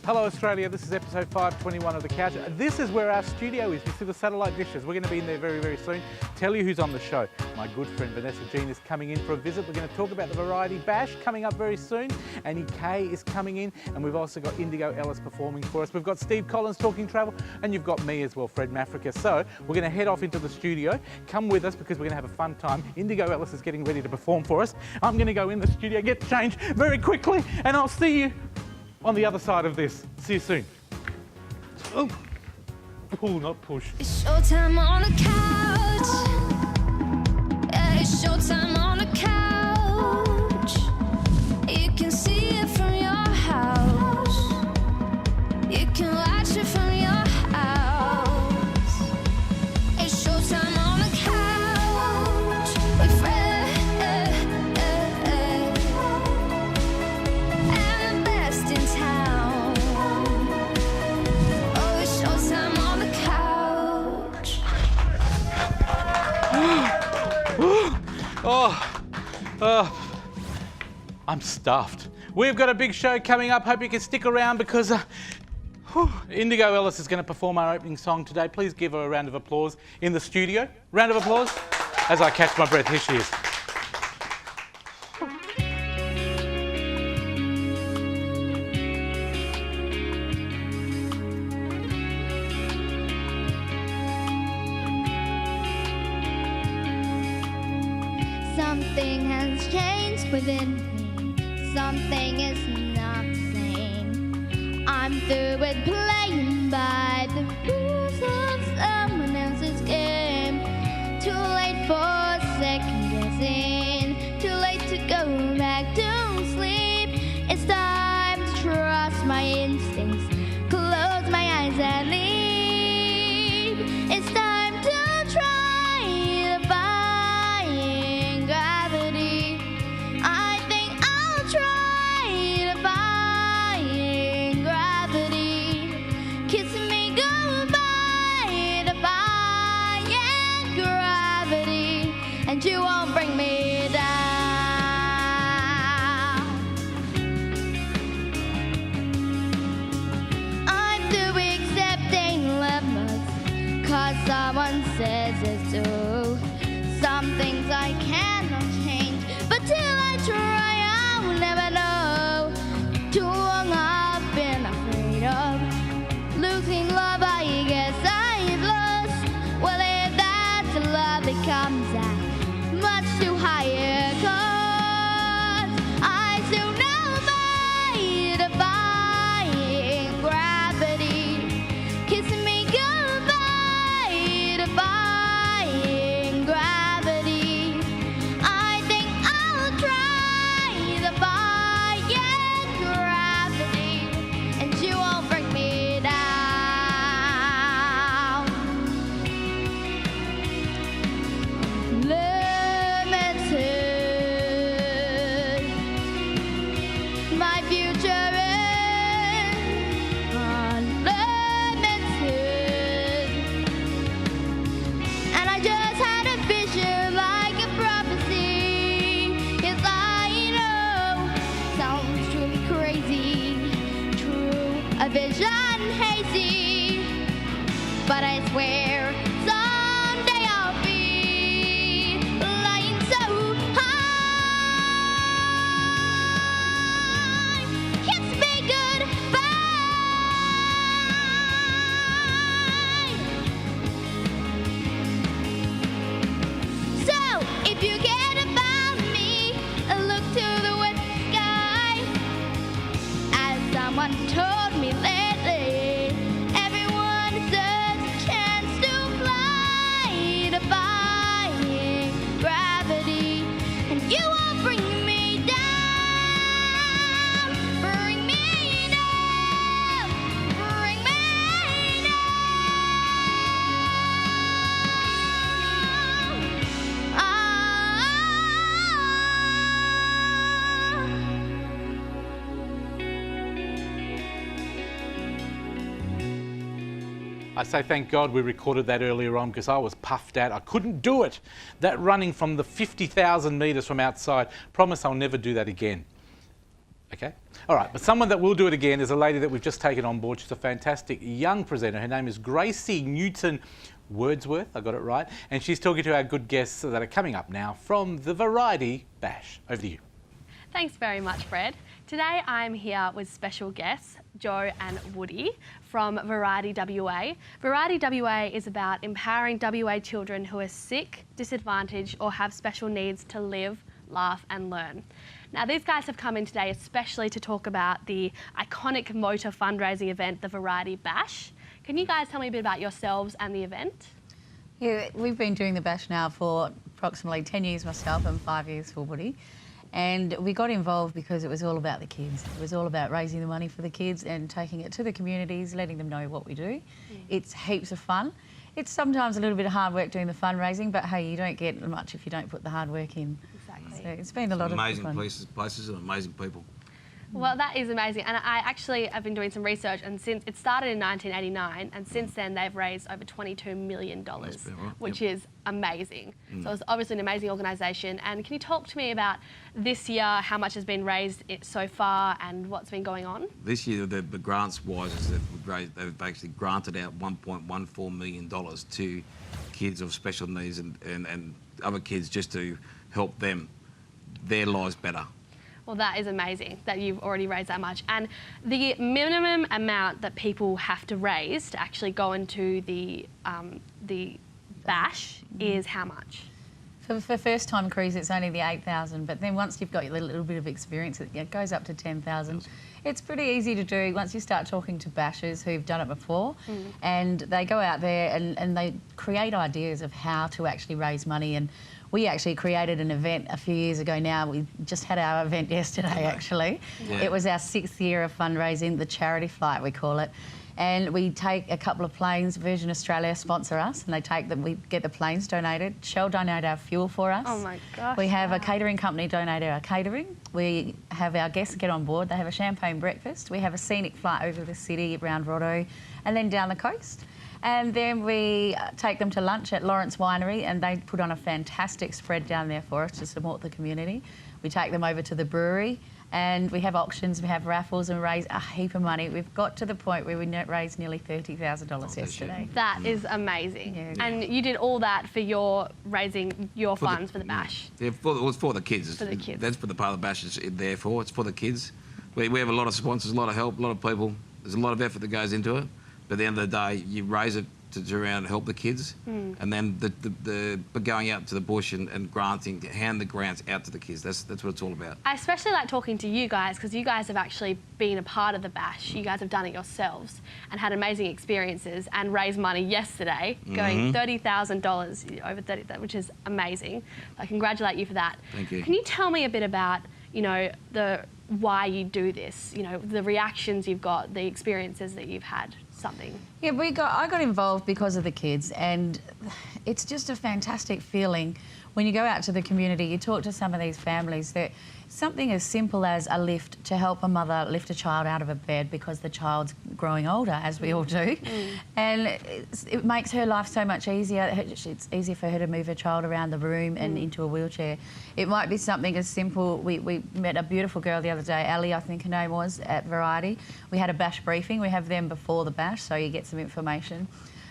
Hello Australia, this is episode 521 of The Couch. This is where our studio is. You see the satellite dishes. We're going to be in there very, very soon. Tell you who's on the show. My good friend Vanessa Jean is coming in for a visit. We're going to talk about the Variety Bash coming up very soon. Annie Kay is coming in, and we've also got Indigo, Ellis performing for us. We've got Steve Collins talking travel, and you've got me as well, Fred Mafrica. So we're going to head off into the studio. Come with us because we're going to have a fun time. Indigo Ellis is getting ready to perform for us. I'm going to go in the studio, get changed very quickly, and I'll see you on the other side of this. See you soon. Oh, pull, not push. It's showtime on the couch. Yeah, it's showtime on the couch. You can see it from your house. You can watch it from your house. It's showtime on the couch with Fred. I'm stuffed. We've got a big show coming up. Hope you can stick around because Indigo Ellis is going to perform our opening song today. Please give her a round of applause in the studio. Round of applause as I catch my breath. Here she is. Something has changed within me. Something is not the same. I'm through with playing by the rules of someone else's game. Too late for second guessing. Too late to go back to sleep. It's time to trust my instincts. Close my eyes and leave. It's time to try to find gravity. I think I'll try to find gravity. Kiss me goodbye to find gravity, and you won't bring me down. I'm through accepting lemons, 'cause someone says it's true. Some things I cannot change, but till I try, I'll never know. Too long I've been afraid of losing love. I guess I've lost. Well, if that's the love that comes at much too higher cost, I still know by defying gravity. Kissing me goodbye, defying gravity. I think I'll try to defy gravity, and you won't break me down. Limited, my future is unlimited, and I just had a vision like a prophecy. Yes, I know, sounds truly crazy, true, a vision hazy, but I swear someday I'll be flying so high. Kiss me goodbye. So, if you care about me, look to the west sky. As someone told me lately, everyone deserves a chance to fly, defying gravity, and you won't bring me down. Bring me down. Bring me down. I say thank God we recorded that earlier on because I was puffed out. I couldn't do it. That running from the 50,000 metres from outside. Promise I'll never do that again. Okay. All right, but someone that will do it again is a lady that we've just taken on board. She's a fantastic young presenter. Her name is Gracie Newton Wordsworth, I got it right, and she's talking to our good guests that are coming up now from the Variety Bash. Over to you. Thanks very much, Fred. Today I'm here with special guests, Jo and Woody from Variety WA. Variety WA is about empowering WA children who are sick, disadvantaged or have special needs to live, laugh and learn. Now these guys have come in today especially to talk about the iconic motor fundraising event, the Variety Bash. Can you guys tell me a bit about yourselves and the event? Yeah, we've been doing the Bash now for approximately 10 years myself and 5 years for Woody. And we got involved because it was all about the kids. It was all about raising the money for the kids and taking it to the communities, letting them know what we do. It's heaps of fun. It's sometimes a little bit of hard work doing the fundraising, but hey, you don't get much if you don't put the hard work in. Exactly. So it's been a lot of fun. Amazing places and amazing people. Well, that is amazing, and I actually have been doing some research, and since it started in 1989, and since then they've raised over $22 million, which is amazing. So it's obviously an amazing organisation. And can you talk to me about this year, how much has been raised so far, and what's been going on? This year, the grants-wise, is that they've actually granted out $1.14 million to kids of special needs and other kids just to help them, their lives better. Well, that is amazing that you've already raised that much. And the minimum amount that people have to raise to actually go into the bash is how much? For first-time crews, it's only the 8,000, but then once you've got a little bit of experience, it goes up to 10,000. It's pretty easy to do once you start talking to bashers who've done it before, and they go out there and they create ideas of how to actually raise money. And we actually created an event a few years ago now. We just had our event yesterday, actually. Yeah. It was our 6th year of fundraising, the charity flight, we call it. And we take a couple of planes, Virgin Australia sponsor us, and they take them, we get the planes donated. Shell donate our fuel for us. Oh my gosh. We have a catering company donate our catering. We have our guests get on board. They have a champagne breakfast. We have a scenic flight over the city, around Roto, and then down the coast. And then we take them to lunch at Lawrence Winery, and they put on a fantastic spread down there for us to support the community. We take them over to the brewery, and we have auctions, we have raffles, and raise a heap of money. We've got to the point where we raised nearly $30,000 yesterday. That is amazing. Yeah. And you did all that for raising your funds for the bash. Yeah, it was for the kids. For the kids. That's for the part of the bash it's there for. It's for the kids. We have a lot of sponsors, a lot of help, a lot of people. There's a lot of effort that goes into it. But at the end of the day, you raise it to around and help the kids, and then the going out to the bush and granting, hand the grants out to the kids. That's what it's all about. I especially like talking to you guys because you guys have actually been a part of the bash. You guys have done it yourselves and had amazing experiences and raised money yesterday, going $30,000 over 30, which is amazing. I congratulate you for that. Thank you. Can you tell me a bit about, you know, why you do this? You know, the reactions you've got, the experiences that you've had. Something. Yeah, I got involved because of the kids, and it's just a fantastic feeling when you go out to the community. You talk to some of these families that something as simple as a lift to help a mother lift a child out of a bed because the child's growing older, as we all do, and it makes her life so much easier. It's easier for her to move her child around the room and into a wheelchair. It might be something as simple. We met a beautiful girl the other day, Ellis, I think her name was, at Variety. We had a bash briefing. We have them before the bash, so you get some information,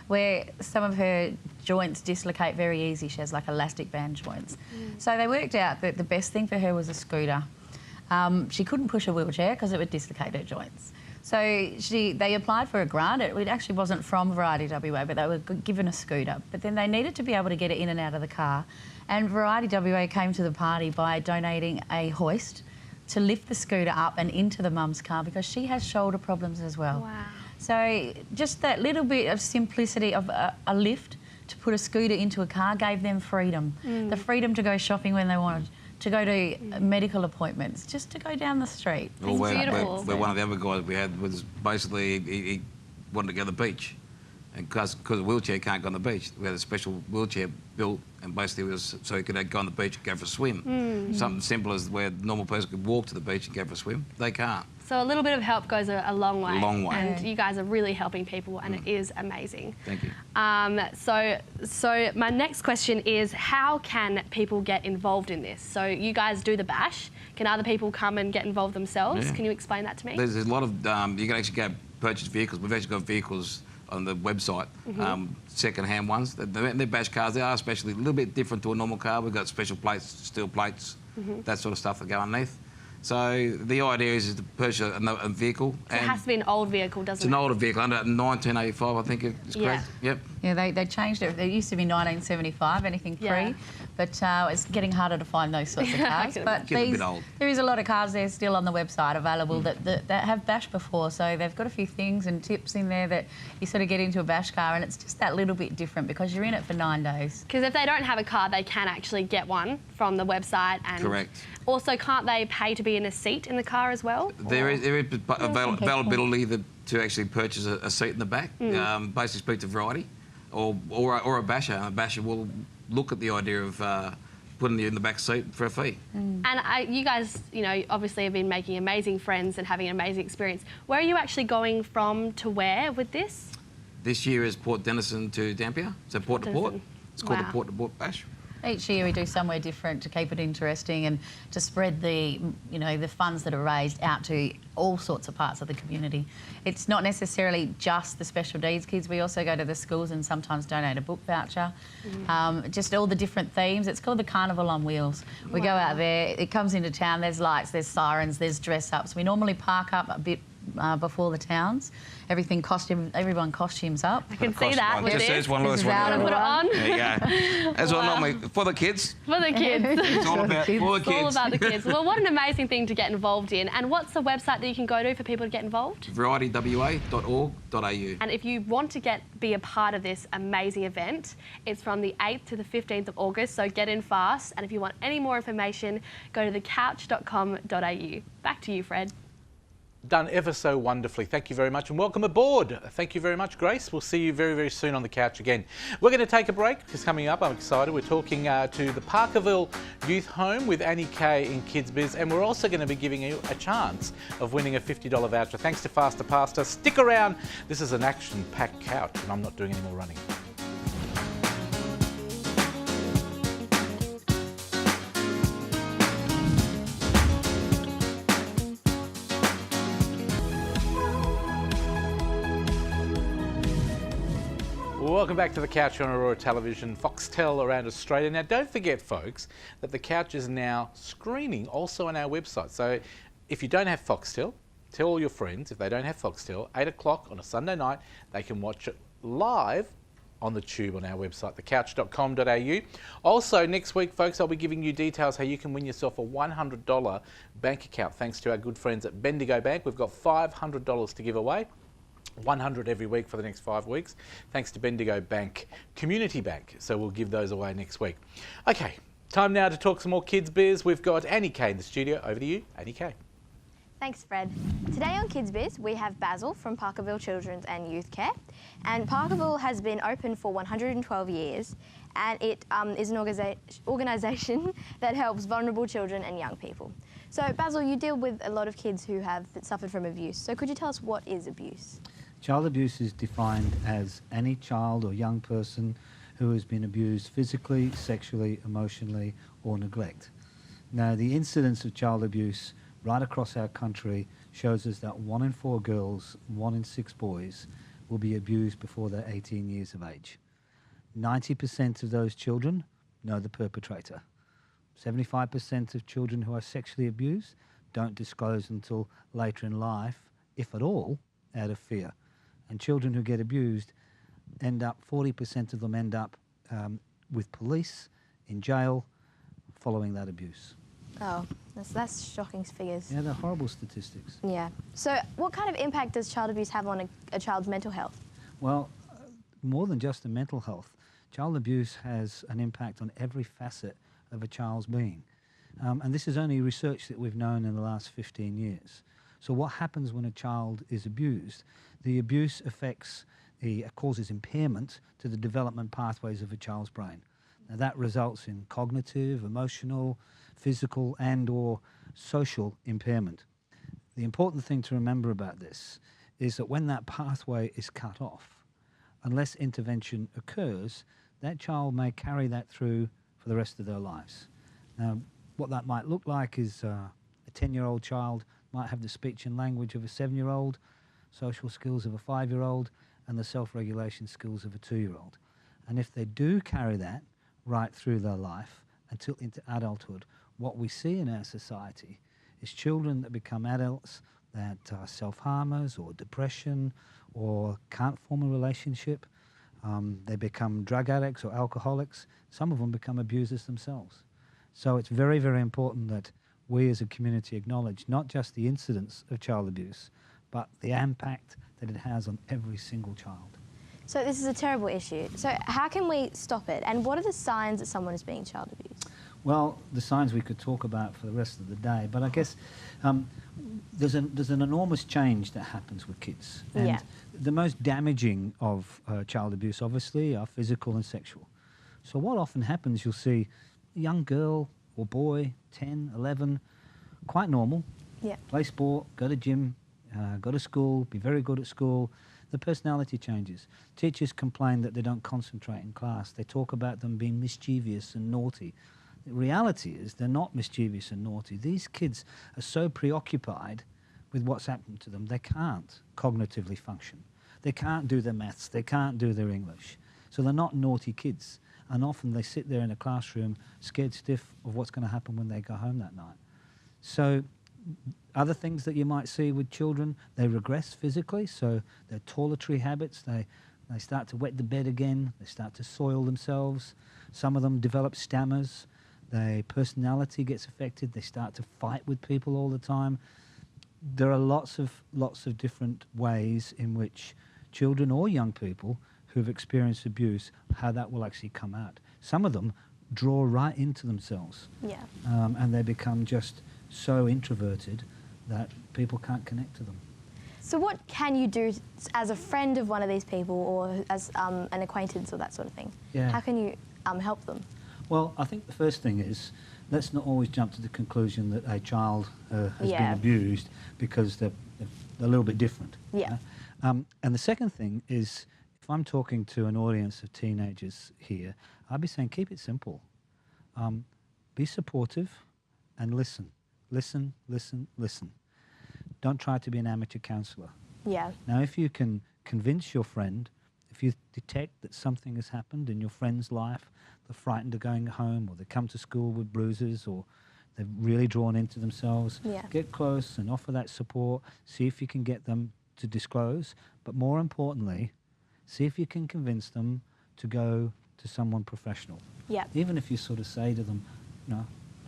where some of her joints dislocate very easy. She has like elastic band joints. So they worked out that the best thing for her was a scooter. She couldn't push a wheelchair because it would dislocate her joints. So they applied for a grant. It actually wasn't from Variety WA, but they were given a scooter. But then they needed to be able to get it in and out of the car. And Variety WA came to the party by donating a hoist to lift the scooter up and into the mum's car because she has shoulder problems as well. Wow. So just that little bit of simplicity of a lift to put a scooter into a car gave them freedom. The freedom to go shopping when they wanted, to go to medical appointments, just to go down the street. It's beautiful. Where one of the other guys we had was basically, he wanted to go to the beach. And because a wheelchair can't go on the beach, we had a special wheelchair built, and basically it was so he could go on the beach and go for a swim. Something simple as where a normal person could walk to the beach and go for a swim. They can't. So a little bit of help goes a long way. A long way. And you guys are really helping people, and it is amazing. Thank you. So my next question is, how can people get involved in this? So you guys do the bash. can other people come and get involved themselves? Yeah. Can you explain that to me? There's a lot of, you can actually go purchase vehicles. We've actually got vehicles on the website, second-hand ones. They're bash cars. They are especially a little bit different to a normal car. We've got special plates, steel plates, that sort of stuff that go underneath. So the idea is to purchase a vehicle. So it has to be an old vehicle, doesn't it? It's an older vehicle, under 1985, I think it's correct. Yep. Yeah, they changed it. It used to be 1975, anything free, Yeah. but it's getting harder to find those sorts of cars. But Getting a bit old. there is a lot of cars there still on the website available that have bash before, so they've got a few things and tips in there that you sort of get into a bash car, and it's just that little bit different because you're in it for 9 days. Because if they don't have a car, they can actually get one from the website. And Correct. Also, can't they pay to be in a seat in the car as well? There is availability to actually purchase a seat in the back. Basically speak to Variety or a basher. A basher will look at the idea of putting you in the back seat for a fee. And you guys, you know, obviously have been making amazing friends and having an amazing experience. Where are you actually going from to where with this? This year is Port Denison to Dampier, so port to port. Denison. It's called Wow. the Port to Port Bash. Each year we do somewhere different to keep it interesting and to spread the, you know, the funds that are raised out to all sorts of parts of the community. It's not necessarily just the special needs kids. We also go to the schools and sometimes donate a book voucher. Just all the different themes. It's called the Carnival on Wheels. We go out there. It comes into town. There's lights. There's sirens. There's dress ups. We normally park up a bit before the towns. Everyone costumes up. I can see that with Just this. says one of This those is ones. out of Put it on There you go. That's what normally for the kids. for the kids. It's all about for the It's all kids. about the kids. Well, what an amazing thing to get involved in. And what's the website that you can go to for people to get involved? VarietyWA.org.au. And if you want to be a part of this amazing event, it's from the 8th to the 15th of August, so get in fast. And if you want any more information, go to thecouch.com.au. Back to you, Fred. Done ever so wonderfully. Thank you very much and welcome aboard. Thank you very much, Grace. We'll see you very, very soon on the couch again. We're going to take a break because coming up, I'm excited. We're talking to the Parkerville Youth Home with Annie Kay in KidzBiz, and we're also going to be giving you a chance of winning a $50 voucher. Thanks to Fasta Pasta. Stick around. This is an action-packed couch and I'm not doing any more running. Welcome back to the Couch on Aurora Television, Foxtel around Australia. Now, don't forget, folks, that the Couch is now screening also on our website. So, if you don't have Foxtel, tell all your friends. If they don't have Foxtel, 8 o'clock on a Sunday night, they can watch it live on the tube on our website, thecouch.com.au. Also, next week, folks, I'll be giving you details how you can win yourself a $100 bank account thanks to our good friends at Bendigo Bank. We've got $500 to give away. 100 every week for the next 5 weeks, thanks to Bendigo Bank, Community Bank. So we'll give those away next week. Okay, time now to talk some more KidzBiz. We've got Annie Kay in the studio. Over to you, Annie Kay. Thanks, Fred. Today on KidzBiz, we have Basil from Parkerville Children's and Youth Care. And Parkerville has been open for 112 years, and it is an organisation that helps vulnerable children and young people. So, Basil, you deal with a lot of kids who have suffered from abuse. So could you tell us what is abuse? Child abuse is defined as any child or young person who has been abused physically, sexually, emotionally, or neglect. Now, the incidence of child abuse right across our country shows us that 1 in 4 girls, 1 in 6 boys will be abused before they're 18 years of age. 90% of those children know the perpetrator. 75% of children who are sexually abused don't disclose until later in life, if at all, out of fear. And children who get abused 40% of them end up with police, in jail, following that abuse. Oh, that's shocking figures. Yeah, they're horrible statistics. Yeah. So what kind of impact does child abuse have on a child's mental health? Well, more than just the mental health, child abuse has an impact on every facet of a child's being. And this is only research that we've known in the last 15 years. So what happens when a child is abused? The abuse causes impairment to the development pathways of a child's brain. Now that results in cognitive, emotional, physical and or social impairment. The important thing to remember about this is that when that pathway is cut off, unless intervention occurs, that child may carry that through for the rest of their lives. Now, what that might look like is 10-year-old child might have the speech and language of a 7-year-old, social skills of a 5-year-old, and the self-regulation skills of a 2-year-old. And if they do carry that right through their life until into adulthood, what we see in our society is children that become adults that are self-harmers or depression or can't form a relationship. They become drug addicts or alcoholics. Some of them become abusers themselves. So it's very, very important that we as a community acknowledge not just the incidence of child abuse, but the impact that it has on every single child. So this is a terrible issue. So how can we stop it? And what are the signs that someone is being child abused? Well, the signs we could talk about for the rest of the day, but I guess there's an enormous change that happens with kids. And Yeah. the most damaging of child abuse, obviously, are physical and sexual. So what often happens, you'll see a young girl or boy, 10, 11, quite normal, Yeah. play sport, go to gym, go to school, be very good at school. The personality changes. Teachers complain that they don't concentrate in class. They talk about them being mischievous and naughty. The reality is they're not mischievous and naughty. These kids are so preoccupied with what's happened to them, they can't cognitively function. They can't do their maths, they can't do their English. So they're not naughty kids. And often they sit there in a classroom scared stiff of what's going to happen when they go home that night. So other things that you might see with children, they regress physically, so their toiletry habits, they start to wet the bed again, they start to soil themselves. Some of them develop stammers, their personality gets affected, they start to fight with people all the time. There are lots of different ways in which children or young people who've experienced abuse, how that will actually come out. Some of them draw right into themselves, Yeah. and they become just so introverted that people can't connect to them. So what can you do as a friend of one of these people or as an acquaintance or that sort of thing? Yeah. How can you help them? Well, I think the first thing is, let's not always jump to the conclusion that a child has been Yeah. abused because they're a little bit different. Yeah. And the second thing is, if I'm talking to an audience of teenagers here, I'd be saying keep it simple. Be supportive and listen. Listen, listen, listen. Don't try to be an amateur counsellor. Yeah. Now, if you can convince your friend, if you detect that something has happened in your friend's life, they're frightened of going home, or they come to school with bruises, or they've really drawn into themselves, Yeah. get close and offer that support. See if you can get them to disclose, but more importantly, see if you can convince them to go to someone professional. Yeah. Even if you sort of say to them,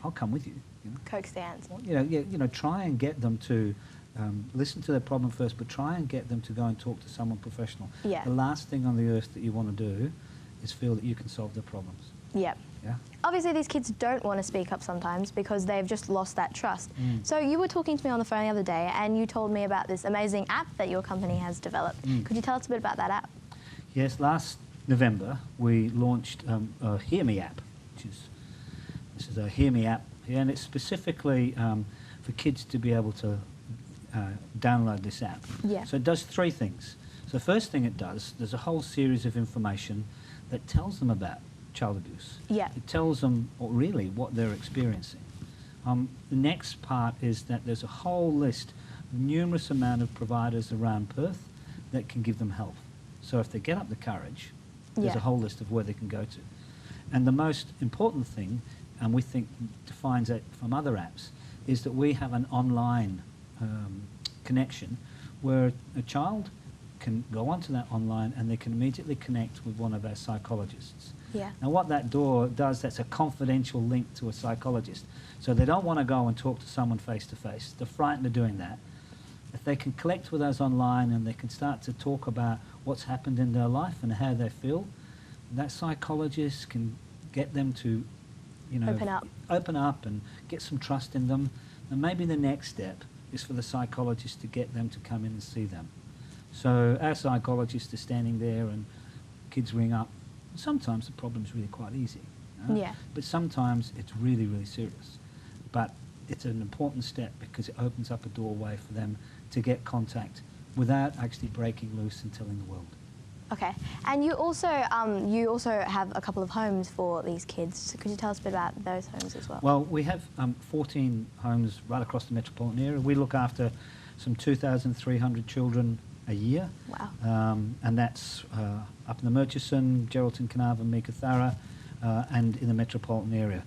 I'll come with you. Coax their hands. Try and get them to listen to their problem first, but try and get them to go and talk to someone professional. Yeah. The last thing on the earth that you want to do is feel that you can solve their problems. Yeah. Yeah. Obviously, these kids don't want to speak up sometimes because they've just lost that trust. So you were talking to me on the phone the other day and you told me about this amazing app that your company has developed. Could you tell us a bit about that app? Yes, last November we launched a Hear Me app, this is a Hear Me app, and it's specifically for kids to be able to download this app. Yeah. So it does three things. So the first thing it does, there's a whole series of information that tells them about child abuse. Yeah. It tells them really what they're experiencing. The next part is that there's a whole list of numerous amount of providers around Perth that can give them help. So if they get up the courage, there's Yeah. a whole list of where they can go to. And the most important thing, and we think defines it from other apps, is that we have an online connection where a child can go onto that online and they can immediately connect with one of our psychologists. Yeah. Now what that door does, that's a confidential link to a psychologist. So they don't want to go and talk to someone face to face. They're frightened of doing that. If they can connect with us online and they can start to talk about what's happened in their life and how they feel, that psychologist can get them to, open up and get some trust in them. And maybe the next step is for the psychologist to get them to come in and see them. So our psychologist is standing there and kids ring up. Sometimes the problem's really quite easy. Yeah. But sometimes it's really, really serious. But it's an important step because it opens up a doorway for them to get contact without actually breaking loose and telling the world. Okay, and you also have a couple of homes for these kids. So could you tell us a bit about those homes as well? Well, we have 14 homes right across the metropolitan area. We look after some 2,300 children a year. Wow. And that's up in the Murchison, Geraldton, Carnarvon, Meekatharra, and in the metropolitan area.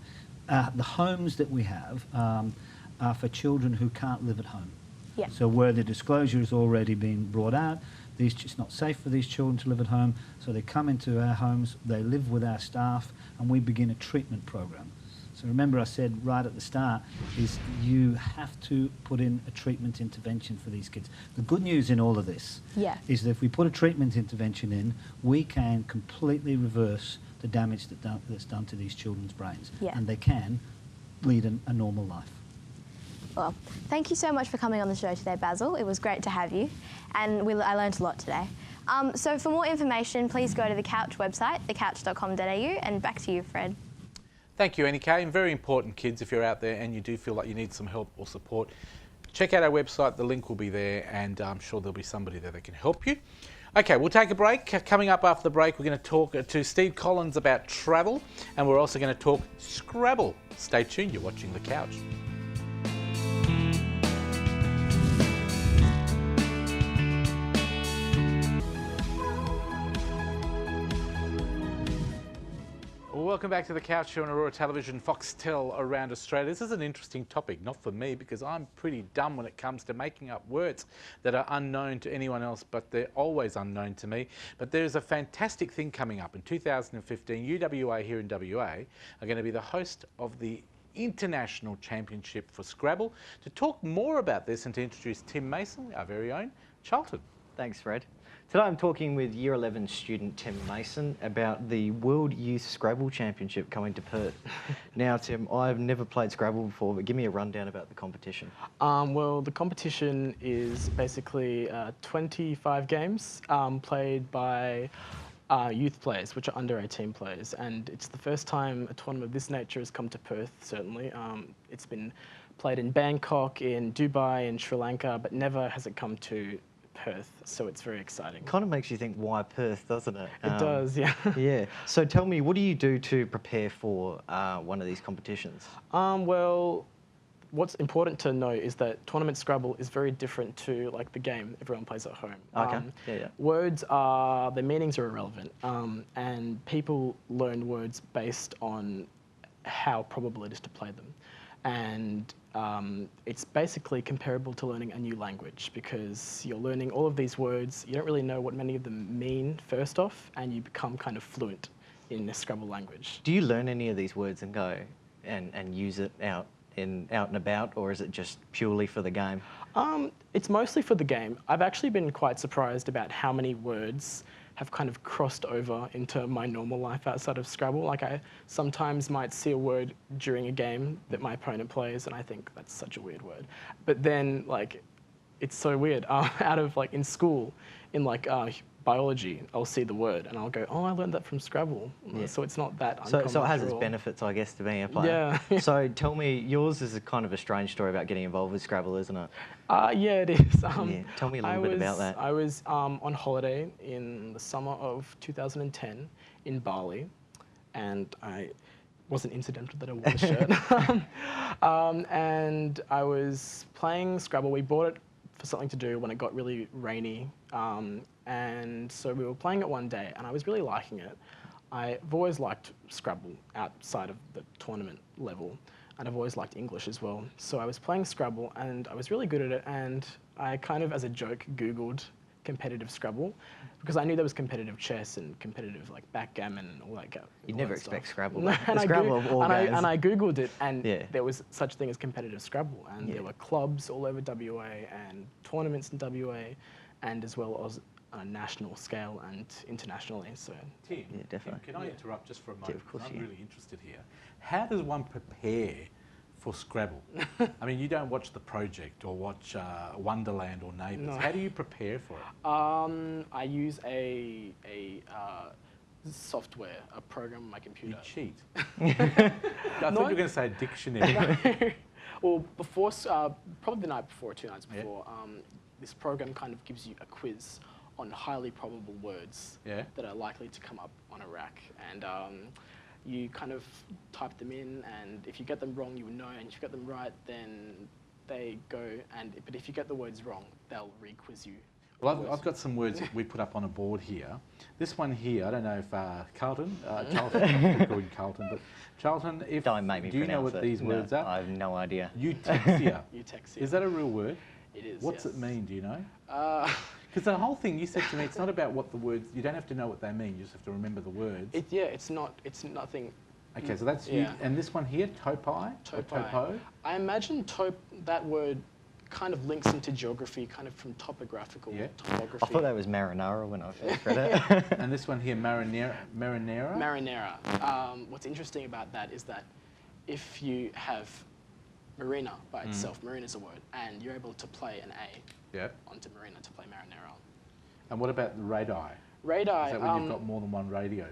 The homes that we have are for children who can't live at home. Yeah. So where the disclosure has already been brought out, it's not safe for these children to live at home, so they come into our homes, they live with our staff, and we begin a treatment program. So remember I said right at the start is you have to put in a treatment intervention for these kids. The good news in all of this is that if we put a treatment intervention in, we can completely reverse the damage that's done to these children's brains, and they can lead a normal life. Well, thank you so much for coming on the show today, Basil. It was great to have you, and I learned a lot today. So for more information, please go to the Couch website, thecouch.com.au, and back to you, Fred. Thank you, Annie Kay. And very important, kids, if you're out there and you do feel like you need some help or support, check out our website. The link will be there, and I'm sure there'll be somebody there that can help you. Okay, we'll take a break. Coming up after the break, we're going to talk to Steve Collins about travel, and we're also going to talk Scrabble. Stay tuned. You're watching The Couch. Welcome back to The Couch show on Aurora Television, Foxtel around Australia. This is an interesting topic, not for me, because I'm pretty dumb when it comes to making up words that are unknown to anyone else, but they're always unknown to me. But there's a fantastic thing coming up. In 2015, UWA here in WA are going to be the host of the International Championship for Scrabble. To talk more about this and to introduce Tim Mason, our very own Charlton. Thanks, Fred. Today I'm talking with Year 11 student Tim Mason about the World Youth Scrabble Championship coming to Perth. Now, Tim, I've never played Scrabble before, but give me a rundown about the competition. Well, the competition is basically 25 games played by youth players, which are under 18 players, and it's the first time a tournament of this nature has come to Perth, certainly. It's been played in Bangkok, in Dubai, in Sri Lanka, but never has it come to Perth, so it's very exciting. Kind of makes you think, why Perth, doesn't it? It does, yeah. Yeah. So tell me, what do you do to prepare for one of these competitions? Well, what's important to know is that tournament Scrabble is very different to like the game everyone plays at home. Okay. Words their meanings are irrelevant, and people learn words based on how probable it is to play them. And it's basically comparable to learning a new language, because you're learning all of these words, you don't really know what many of them mean first off, and you become kind of fluent in the Scrabble language. Do you learn any of these words and go and use it out and about, or is it just purely for the game? It's mostly for the game. I've actually been quite surprised about how many words have kind of crossed over into my normal life outside of Scrabble. Like, I sometimes might see a word during a game that my opponent plays, and I think that's such a weird word. But then, like, it's so weird. Out of, like, in school, in, like, biology, I'll see the word and I'll go, oh, I learned that from Scrabble. Yeah. So it's not that uncommon. So it has after its all. benefits, I guess, to being a player. Yeah. So tell me, yours is a kind of a strange story about getting involved with Scrabble, isn't it? Yeah, it is. Yeah. Tell me a little bit about that. I was on holiday in the summer of 2010 in Bali, and I wasn't incidental that I wore the shirt. And I was playing Scrabble. We bought it for something to do when it got really rainy. And so we were playing it one day, and I was really liking it. I've always liked Scrabble outside of the tournament level, and I've always liked English as well. So I was playing Scrabble, and I was really good at it, and I kind of, as a joke, Googled competitive Scrabble, because I knew there was competitive chess and competitive like backgammon and all that. You'd never expect Scrabble. And Scrabble of all games. I Googled it, and Yeah. there was such thing as competitive Scrabble, and Yeah. there were clubs all over WA and tournaments in WA, and as well as on a national scale and internationally. So Tim, Yeah, definitely. can I interrupt just for a moment? of course I'm you can. really interested here. How does one prepare for Scrabble? I mean, you don't watch The Project or watch Wonderland or Neighbours. No. How do you prepare for it? I use a software, a program on my computer. You cheat. I thought you were going to say a dictionary. Well, before, probably the night before, 2 nights before, this program kind of gives you a quiz on highly probable words Yeah. that are likely to come up on a rack. And you kind of type them in, and if you get them wrong, you will know, and if you get them right, then they go, but if you get the words wrong, they'll re-quiz you. Well, I've got some words that we put up on a board here. This one here, I don't know if Charlton, I'm calling Carlton, but Charlton, if Don't make me do you know pronounce what it. these words No, are? I have no idea. Eutexia. Eutexia. Is that a real word? It is. What's yes. it mean? Do you know? Uh, Because the whole thing you said to me, it's not about what the words. You don't have to know what they mean. You just have to remember the words. it's not. It's nothing. Okay, so that's Yeah. And this one here, topi. Or topo. I imagine that word kind of links into geography, kind of from topography. Yeah. Topography. I thought that was marinara when I first read it. And this one here, marinara. Marinara. What's interesting about that is that if you have marina by itself, marina is a word, and you're able to play an A Yep. onto marina to play marinara. And what about the radii? Radii. Is that when you've got more than one radio?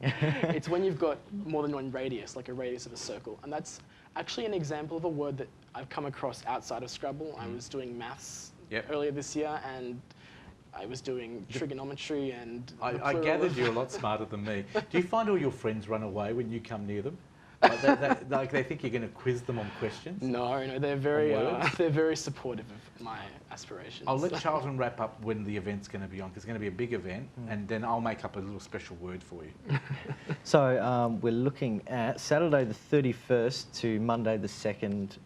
It's when you've got more than one radius, like a radius of a circle. And that's actually an example of a word that I've come across outside of Scrabble. I was doing maths earlier this year, and I was doing trigonometry, and I gathered you're a lot smarter than me. Do you find all your friends run away when you come near them? Like they think you're going to quiz them on questions? No, they're very supportive of my aspirations. I'll let Charlton wrap up when the event's going to be on, because it's going to be a big event, and then I'll make up a little special word for you. So we're looking at Saturday the 31st to Monday the 2nd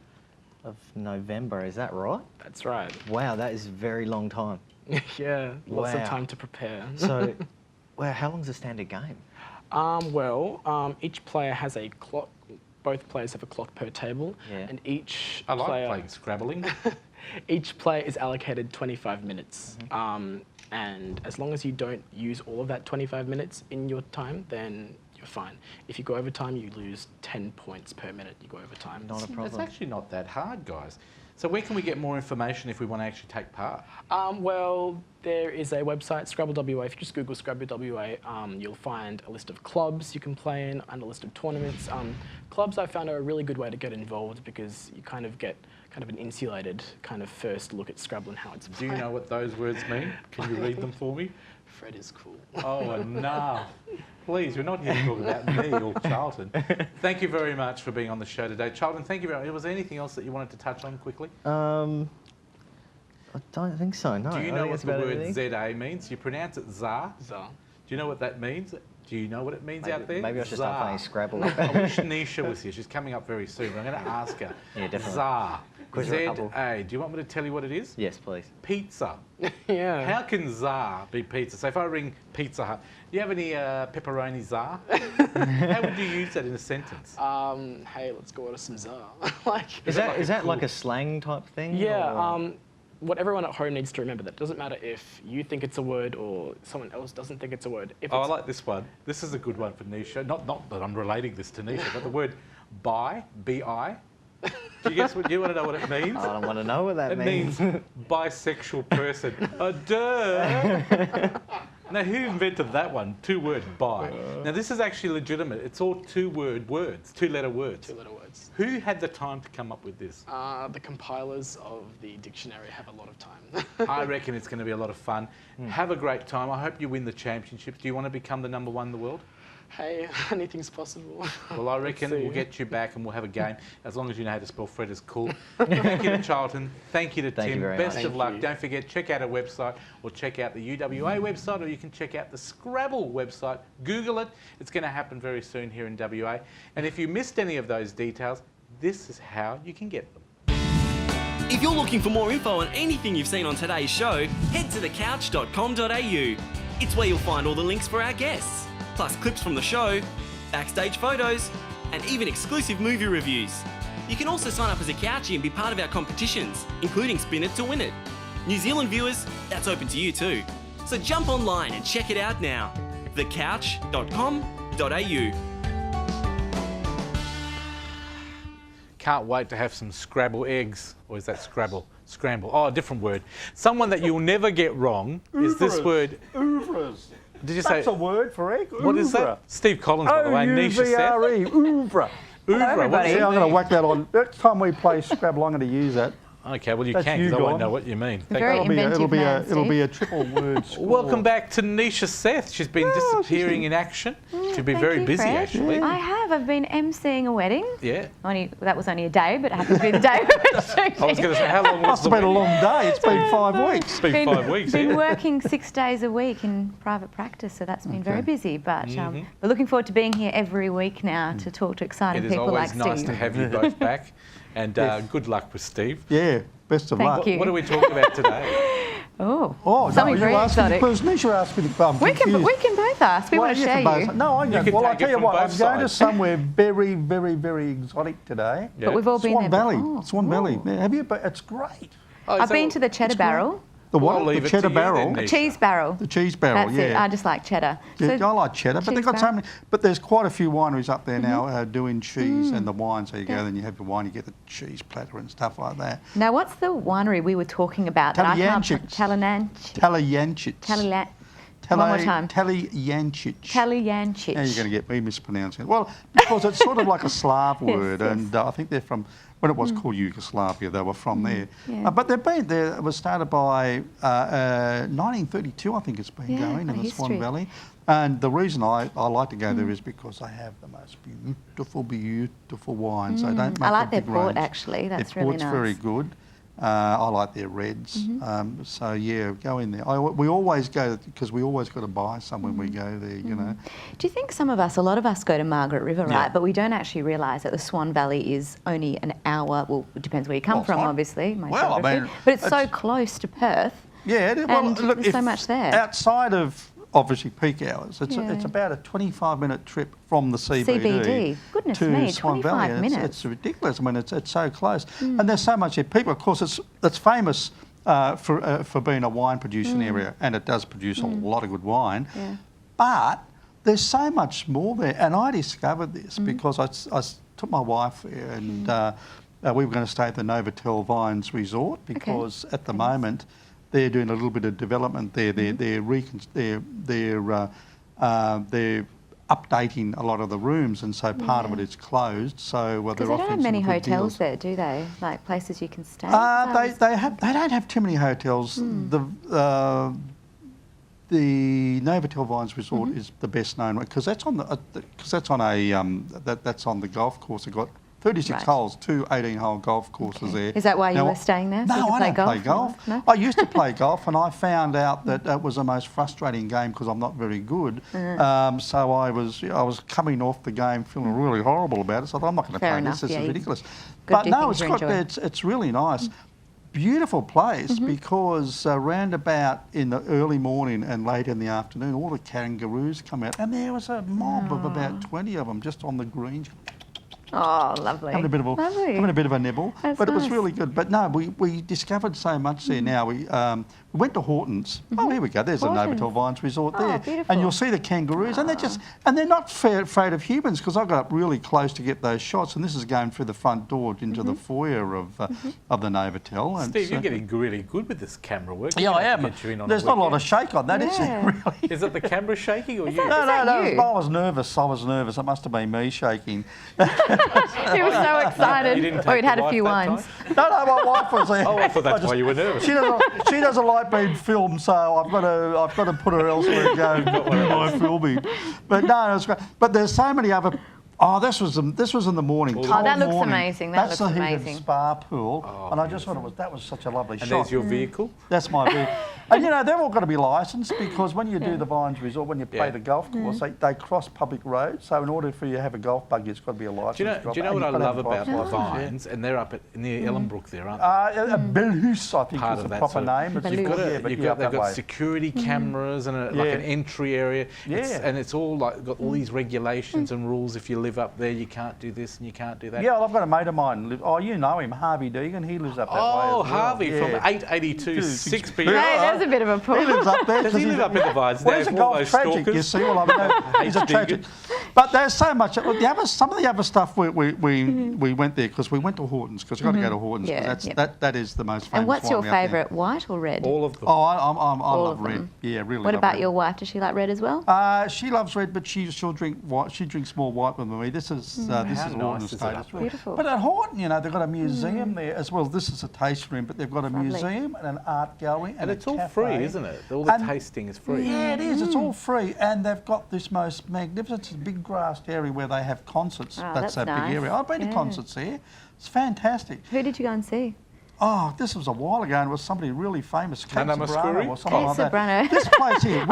of November, is that right? That's right. Wow, that is a very long time. Yeah, lots of Wow. time to prepare. So, wow, how long's a standard game? Each player has a clock. Both players have a clock per table, Yeah. and each I like player, playing Scrabbling. each player is allocated 25 minutes. And as long as you don't use all of that 25 minutes in your time, then you're fine. If you go over time, you lose 10 points per minute you go over time. Not a It's problem. actually not that hard, guys. So where can we get more information if we want to actually take part? Well, there is a website, Scrabble WA. If you just Google Scrabble WA, you'll find a list of clubs you can play in and a list of tournaments. Clubs I found are a really good way to get involved because you kind of get kind of an insulated kind of first look at Scrabble and how it's Do played. you know what those words mean? Can you read them for me? Fred is cool. Oh, enough. Please, we're not here to talk about me or Charlton. Thank you very much for being on the show today. Charlton, thank you very much. Was there anything else that you wanted to touch on quickly? I don't think so, no. Do you I know think what that's the about word everything. ZA means? You pronounce it ZA. So, Do you know what that means? Do you know what it means out there? Maybe I should start ZA. playing Scrabble. I wish Neesha was here. She's coming up very soon. I'm going to ask her. Yeah, definitely. ZA. Quiz her a couple. Z-A. Do you want me to tell you what it is? Yes, please. Pizza. yeah. How can ZA be pizza? So if I ring Pizza Hut, do you have any pepperoni ZA? How would you use that in a sentence? Hey, let's go order some Zar. like, Is that like a slang type thing? yeah. or- What everyone at home needs to remember, that it doesn't matter if you think it's a word or someone else doesn't think it's a word. If Oh, I it's, like this one. This is a good one for Neesha. Not that I'm relating this to Neesha, but the word bi, B-I. Do you guess what? You want to know what it means? I don't want to know what that It means. means bisexual person. Duh. Now, who invented that one? Two-word bi. Now, this is actually legitimate. It's all two-word words, two-letter words. two-letter words. Who had the time to come up with this? The compilers of the dictionary have a lot of time. I reckon it's going to be a lot of fun. Have a great time. I hope you win the championships. Do you want to become the #1 in the world? Hey, anything's possible. Well, I reckon see. we'll get you back and we'll have a game, as long as you know how to spell Fred is cool. Thank you to Charlton. Thank you to Thank you Tim. very Best much. of Thank luck. you. Don't forget, check out our website or check out the UWA website, or you can check out the Scrabble website. Google it. It's going to happen very soon here in WA. And if you missed any of those details, this is how you can get them. If you're looking for more info on anything you've seen on today's show, head to thecouch.com.au. It's where you'll find all the links for our guests, plus clips from the show, backstage photos, and even exclusive movie reviews. You can also sign up as a couchie and be part of our competitions, including Spin It to Win It. New Zealand viewers, that's open to you too. So jump online and check it out now. thecouch.com.au. Can't wait to have some Scrabble eggs. Or is that Scrabble? Scramble. Oh, a different word. Someone that you'll never get wrong is this word. Oeuvres. Did you say? That's a word for egg. What is that? Steve Collins, by the way. Neesha Seth. O-U-V-R-E. Oeuvre. Oeuvre. What does Yeah, it I'm going to mean? whack that on. Next time we play Scrabble, I'm going to use that. Okay, well you That's can you because I won't gone. know what you mean. Very inventive man, it'll be Steve. a triple word score. Welcome back to Neesha Seth. She's been disappearing in action. She's been very busy actually. I have. I've been emceeing a wedding. Yeah. That was only a day, but it happened to be the day we were shooting. I was going to say, how long was Must the have been a wedding? long day. It's been 5 weeks. It's been 5 weeks, Been yeah. working 6 days a week in private practice, so that's been very Okay. busy. But we're looking forward to being here every week now to talk to exciting It is people like always nice Steve. to have you both back. And good luck with Steve. Yeah, best of Thank luck. you. What are we talking about today? Oh, Oh, something no, very you asked me exotic. first. Neesha asked me to come. We can both ask. We want to share you. No, I You don't. can Well, I'll take it tell you from what, both I'm going to sides. somewhere very, very, very exotic today. Yeah. But we've all been Swan there Valley. before. Swan Valley. Yeah, have you? But it's great. Oh, I've so been to the cheddar barrel. The Well, what? I'll leave The it to cheddar you barrel. then, Neesha. Cheese barrel. The cheese barrel, That's yeah. it. I just like cheddar. Yeah, So I like cheddar, but they've cheese got so barrel. many. But there's quite a few wineries up there now doing cheese and the wine. So you go, then you have your wine, you get the cheese platter and stuff like that. Now, what's the winery we were talking about? That I can't. Talyanchits. One more time. Talyanchits. Talyanchits. Now you're going to get me mispronouncing it. Well, because it's sort of like a Slav word, yes. and I think they're from, when it was called Yugoslavia, they were from there. Yeah. But they've been there, it was started by 1932, I think it's been Yeah, going in got the Swan history. Valley. And the reason I like to go there is because they have the most beautiful wines. They don't make I like the their big port, range. actually. That's Their really port's nice. very good. I like their reds. So yeah, go in there. We always go because we always got to buy some when we go there. You know. Do you think a lot of us go to Margaret River, Yeah. right? But we don't actually realise that the Swan Valley is only an hour. Well, it depends where you come Well, from, it's not- obviously. My well, I geography. mean, but it's so it's- close to Perth. Yeah, And there's so much there. Outside of obviously peak hours, it's Yeah. about a 25-minute trip from the CBD. CBD. Goodness to me, Swan 25 Valley. And minutes. It's ridiculous. I mean, it's so close, and there's so much here. People, of course, it's famous for being a wine producing area, and it does produce a lot of good wine. Yeah. But there's so much more there, and I discovered this because I took my wife there, and we were going to stay at the Novotel Vines Resort because at the moment they're doing a little bit of development there. They're updating a lot of the rooms, and so part of it is closed. So Because they're they don't offering have many some good hotels deals. there, do they? Like places you can stay? They don't have too many hotels. The Novotel Vines Resort is the best known one because that's on the golf course. They've got 36 Right. holes, 2 18-hole golf courses there. Is that why you Now, were staying there? So No, you could I play don't golf? play golf. No? I used to play golf, and I found out that it was the most frustrating game because I'm not very good. So I was coming off the game feeling really horrible about it. So I thought, I'm not going to Fair play enough, this. This yeah, is you ridiculous. gotta But do no, things you enjoy. it's really nice. Beautiful place because round about in the early morning and late in the afternoon, all the kangaroos come out, and there was a mob of about 20 of them just on the greens. Oh, lovely. Having a bit of a nibble, That's but it was nice. really good. But no, we discovered so much there. Now we went to Hortons. Oh, here we go. There's Hortons. a Novotel Vines Resort Oh, there, beautiful. and you'll see the kangaroos, and they're not afraid of humans because I got up really close to get those shots. And this is going through the front door into the foyer of the Novotel. And Steve, so- you're getting really good with this camera work. Yeah, We're I gonna am. get you in on There's a not a lot of weekend. shake on that, is Yeah. there? Really? Is it the camera shaking or you? No, you? I was nervous. It must have been me shaking. He was so excited. You didn't Oh, take he'd had your a few wife that wines. time? No, my wife was there. Oh, I thought that's why you were nervous. She doesn't like being filmed, so I've got to put her elsewhere and go do my filming. But no, it was great. But there's so many other. Oh, this was in the morning. Oh, cold that looks morning. amazing. That That's looks the heated amazing. spa pool, and I just thought that was such a lovely And shot. there's your vehicle. That's my view. And they've all got to be licensed because when you do the Vines Resort, when you play Yeah. the golf course, they cross public roads. So in order for you to have a golf buggy, it's got to be a licensed Do you know what I love about the the Vines? And they're up near Ellenbrook there, aren't they? Belhus, I think Part is of the that proper sort of- name. It's You've got, yeah, but you're up they've that got way. security cameras and like Yeah. an entry area. Yeah. And it's all like got all these regulations and rules. If you live up there, you can't do this and you can't do that. Yeah, well, I've got a mate of mine. You know him, Harvey Deegan. He lives up that way. Oh, as well. Harvey Yeah. from 882 6 Yeah. p.m. Hey, there's a bit of a pull. He lives up there. Does 'cause he he's live up in the Vines? Well, Now, he's a for all golf those tragic, stalkers? you see. Well, I mean, he's a Deegan. tragic. But there's so much. Some of the other stuff we went there because we went to Hortons because we've got to go to Hortons. 'Cause Yeah, that is the most famous. And what's your winery up there. favourite, white or red? All of them. Oh, I All love of red. them. Yeah, really. What love about red. your wife? Does she like red as well? She loves red, but she'll drink white. She drinks more white than Marie. This is How Horton nice is it Estate up as well. Beautiful. But at Horton, you know, they've got a museum there as well. This is a taste room, but they've got a museum and an art gallery And a it's all cafe. free, isn't it? All the And- tasting is free. Yeah, it is. It's all free, and they've got this most magnificent big grassed area where they have concerts. Oh, that's that's a big nice. area. I've been to Yeah. concerts there. It's fantastic. Who did you go and see? Oh, this was a while ago, and it was somebody really famous, Kate Hannah Sobrano Muscuri? or something Kate like that. Sobrano. This place here,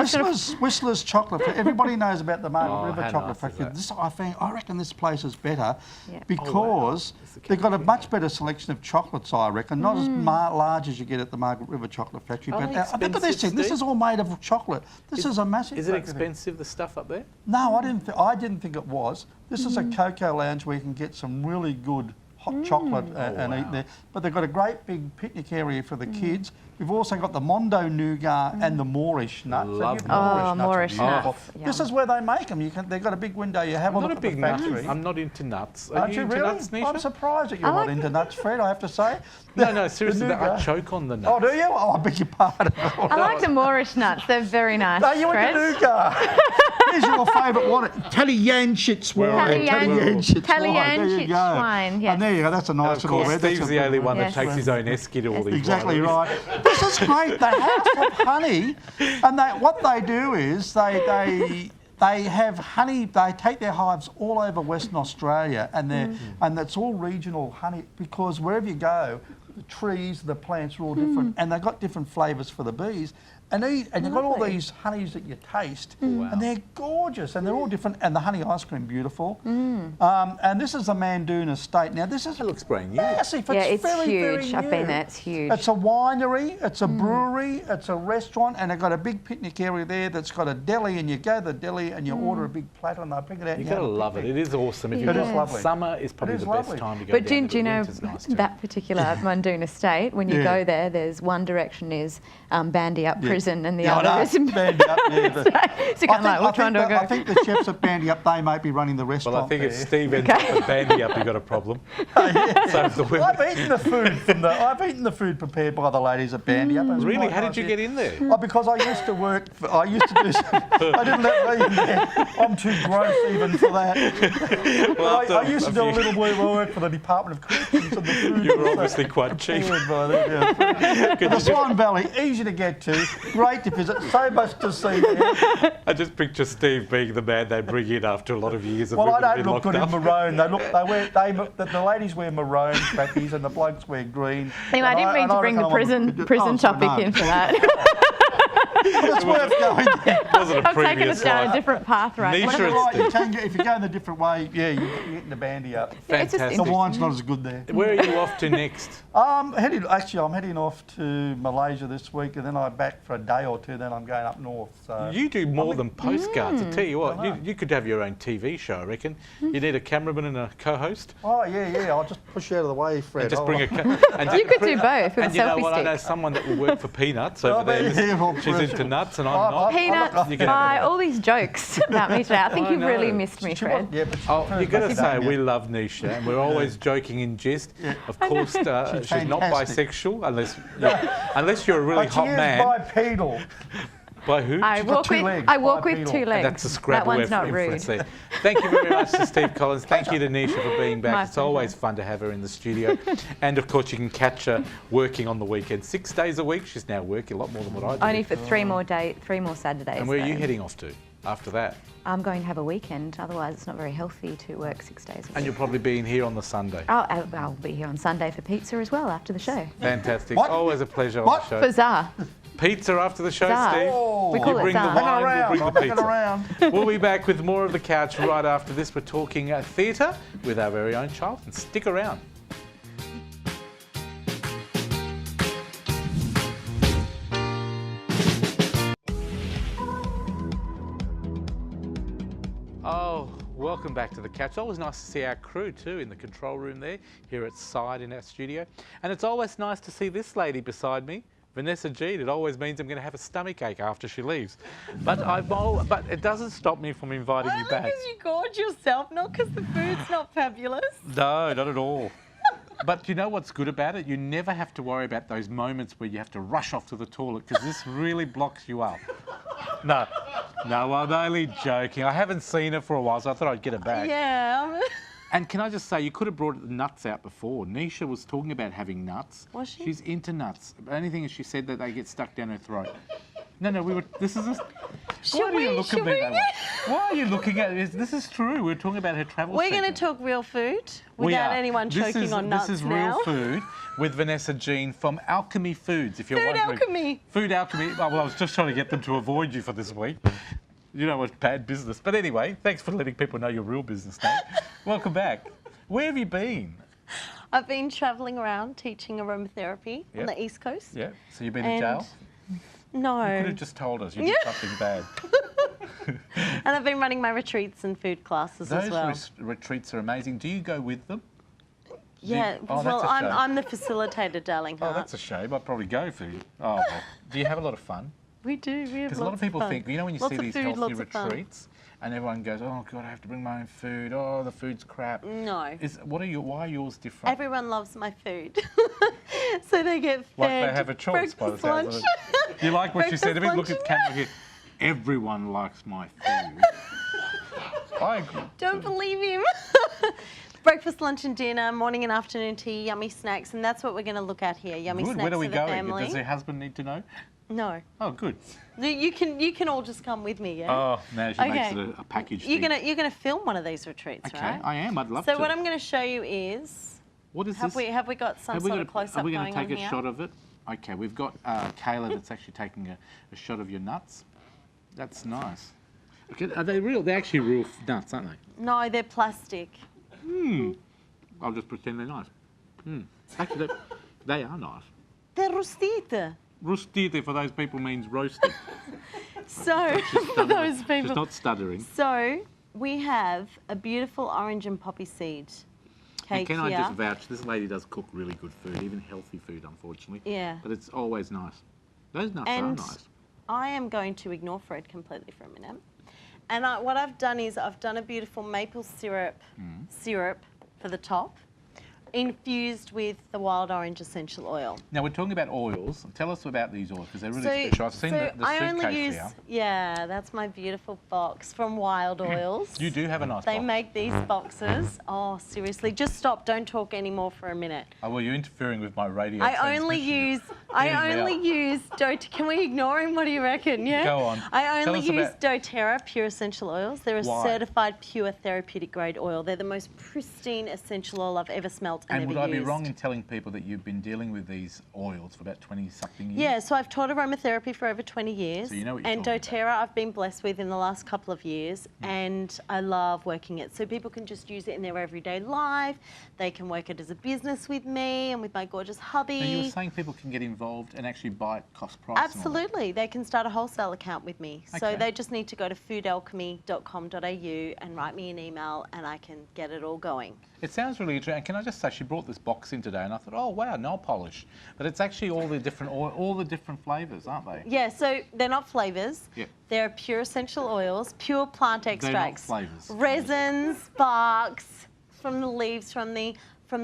Whistler's Chocolate Factory. Everybody knows about the Margaret River how Chocolate nice is Factory. that? I reckon this place is better Yeah. because It's the they've got a cafe. much better selection of chocolates, I reckon. Not as large as you get at the Margaret River Chocolate Factory. Are But they look at this expensive, thing. This Steve? is all made of chocolate. This is a massive Is it factory. expensive, the stuff up there? No, I didn't think it was. This is a cocoa lounge where you can get some really good hot chocolate and eat there. But they've got a great big picnic area for the kids. We've also got the Mondo Nougat and the Moorish nuts. Love And them. your Moorish are nuts. beautiful. Yum. This is where they make them. They've got a big window. You have I'm a not look a at the big nut. factory. I'm not into nuts. Are Aren't you you into really? nuts, Neesha? I'm surprised that you're I not like into nuts, Fred, I have to say. No, seriously, I nougat. choke on the nuts. Oh, do you? Oh, I beg your pardon. I like the Moorish nuts. They're very nice. No, you want Fred. the nougat. Here's your favourite one. Tallyantshit wine. Tallyantshit There you go. wine, yes. And there you go. That's a And nice of little course, red. That's Steve's a the good only one. one that Yes. takes his own esky to all these Exactly wineries. right. This is great. The House of Honey, and what they do is they have honey. They take their hives all over Western Australia, and that's all regional honey because wherever you go, the trees, the plants are all different, and they've got different flavours for the bees. And you've got all Lovely. these honeys that you taste, Wow. and they're gorgeous, and they're all different. And the honey ice cream, beautiful. And this is the Mandoon Estate. Now this is It looks brand new. massive. Yeah, it's very, very huge. I've been new. there. It's huge. It's a winery, it's a brewery, it's a restaurant, and they've got a big picnic area there that's got a deli, and you go to the deli and you order a big platter and they bring it out. You've and got to have a love it. picnic. It is awesome. If It you've is got lovely. summer is probably It is the best lovely. time to go But down do you there. know Winter's nice too. that particular Mandoon Estate? When you Yeah. go there, there's one direction is Bandy Up Yeah. Prison, and the Yeah, I other know. is Bandy Up, yeah, so you kind of like, which one do I go? I think the chefs at Bandy Up, they might be running the restaurant. Well, I think if there. Steve ends up at Bandy Up, you've got a problem. So if the women... I've eaten the food prepared by the ladies at Bandy Up. It's Really? quite How nice, did you yeah. get in there? Oh, because I used to work. I used to do. I didn't let me in there. I'm too gross even for that. Well, I used to do a little bit of work for the Department of Corrections and the food. You were obviously quite cheap. prepared by them, yeah. But the Swan Valley, easy to get to, great to visit, so much to see there. I just picture Steve being the man they bring in after a lot of years of Well, I women don't being look locked good up. in maroon. The ladies wear maroon trackies and the blokes wear green. Anyway, I didn't mean to bring the prison topic in for that. It's worth going there. Wasn't a I've taken previous us down life. a different path right Neesha now. and Right, Steve. you can get, if you go in a different way, yeah, you get in the Bandy Up. Yeah, it's just Fantastic. The wine's not as good there. Where are you off to next? I'm heading off to Malaysia this week, and then I'm back for a day or two. Then I'm going up north. So You do more than postcards. I tell you what, you could have your own TV show, I reckon. You need a cameraman and a co-host. Oh yeah. I'll just push you out of the way, Fred. And just bring a... You could do both with And a you know selfie what? I know stick. someone that will work for Peanuts over there. She's into nuts and I'm not. Peanuts, You can pie, have it. all these jokes about me today. I think I you've really know. missed me, Fred. Yeah, but Oh, you got to she's say, fantastic. we love Neesha, and we're always joking in jest. Of course, she's not fantastic. bisexual, unless you're a really But she hot is man. bipedal. By who? I She's got walk two with legs, I walk with bipedal. two And legs. That's a That Scrabble one's not influence rude. there. Thank you very much to Steve Collins. Thank you to Neesha for being back. My It's always pleasure. fun to have her in the studio. And of course, you can catch her working on the weekend. 6 days a week. She's now working a lot more than what I do. Only for 3 more Saturdays. And where are you though. heading off to after that? I'm going to have a weekend. Otherwise, it's not very healthy to work 6 days a week. And you'll probably be in here on the Sunday. I'll be here on Sunday for pizza as well after the show. Fantastic. What? Always a pleasure What? on the show. Bizarre. Pizza after the show, Zar. Steve. We call You it bring the Zar. wine, Hang we'll around. bring the I'm hanging pizza. around. We'll be back with more of The Couch right after this. We're talking theatre with our very own Charlton. Stick around. Oh, welcome back to The Couch. It's always nice to see our crew too in the control room there, here at side in our studio. And it's always nice to see this lady beside me, Vanessa Jean. It always means I'm going to have a stomachache after she leaves. But it doesn't stop me from inviting you back. Because you gorge yourself, not because the food's not fabulous. No, not at all. But you know what's good about it? You never have to worry about those moments where you have to rush off to the toilet because this really blocks you up. No, I'm only joking. I haven't seen her for a while, so I thought I'd get her back. Yeah. And can I just say, you could have brought the nuts out before. Neesha was talking about having nuts. Was she? She's into nuts. The only thing is she said that they get stuck down her throat. No, we were. This is. Why do you look at me that way? Why are you looking at this? This is true. We're talking about her travel. We're going to segment. talk real food We without are. anyone choking on nuts This is now. real food with Vanessa Jean from Alchemy Foods. If you're Food wondering. Alchemy. Food Alchemy. Oh, well, I was just trying to get them to avoid you for this week. You know what's bad business. But anyway, thanks for letting people know your real business name. Welcome back. Where have you been? I've been travelling around teaching aromatherapy on Yep. the East Coast. Yeah. So you've been in jail? No. You could have just told us you did something bad. And I've been running my retreats and food classes Those as well. retreats are amazing. Do you go with them? Yeah, Oh, well, that's a shame. I'm the facilitator, darling Oh, heart. that's a shame. I'd probably go for you. Oh, well. Do you have a lot of fun? We do. We have Because a lot of people fun. think, you know, when you Lots see of these food, healthy lots of fun. retreats, and everyone goes, "Oh God, I have to bring my own food. Oh, the food's crap." No. Why are yours different? Everyone loves my food. So they get fed Like they have a choice by the breakfast, sounds of lunch. it. You like what she said to me? Breakfast, Look at camera here. Everyone likes my food. I agree. Don't believe him. Breakfast, lunch and dinner, morning and afternoon tea, yummy snacks, and that's what we're going to look at here. Yummy Good. snacks Where are we for the going? family. Does your husband need to know? No. Oh, good. You can all just come with me, yeah? Oh, now she makes it a package You're thing. gonna film one of these retreats, Okay, right? I am. I'd love to. So what I'm going to show you is. What is have this? Have we got some sort of close-up Are we going going to on take a here? shot of it? Okay, we've got Kayla that's actually taking a shot of your nuts. That's nice. Okay, are they real? They're actually real nuts, aren't they? No, they're plastic. I'll just pretend they're nice. Actually, they are nice. They're rostite. Rustite for those people means roasted. So for those She's people. not stuttering. So we have a beautiful orange and poppy seed And cake can here. I just vouch, this lady does cook really good food, even healthy food, unfortunately. Yeah. But it's always nice. Those nuts And are nice. I am going to ignore Fred completely for a minute. And what I've done is I've done a beautiful maple syrup for the top, infused with the wild orange essential oil. Now, we're talking about oils. Tell us about these oils, because they're really special. I've seen the I only suitcase use, here. yeah, that's my beautiful box from Wild Oils. You do have a nice They box. make these boxes. Oh, seriously, just stop. Don't talk anymore for a minute. Oh, well, you're interfering with my radio I only transmission. use doTERRA. Can we ignore him? What do you reckon? Yeah. Go on. I Tell only us use about- doTERRA pure essential oils. They're a Why? certified pure therapeutic grade oil. They're the most pristine essential oil I've ever smelt and, And would ever I be used. wrong in telling people that you've been dealing with these oils for about 20-something years? Yeah, so I've taught aromatherapy for over 20 years. So you know what you're and talking doTERRA I've been blessed with in the last couple of years, and I love working it. So people can just use it in their everyday life. They can work it as a business with me and with my gorgeous hubby. Now, you were saying people can get involved and actually buy it cost price. and all that. Absolutely. They can start a wholesale account with me. So Okay. they just need to go to foodalchemy.com.au and write me an email, and I can get it all going. It sounds really interesting. And can I just say, she brought this box in today, and I thought, oh wow, nail polish. But it's actually all the different all the different flavours, aren't they? Yeah, so they're not flavours. Yep. They're pure essential oils, pure plant extracts. flavours. Resins, barks from the leaves, from the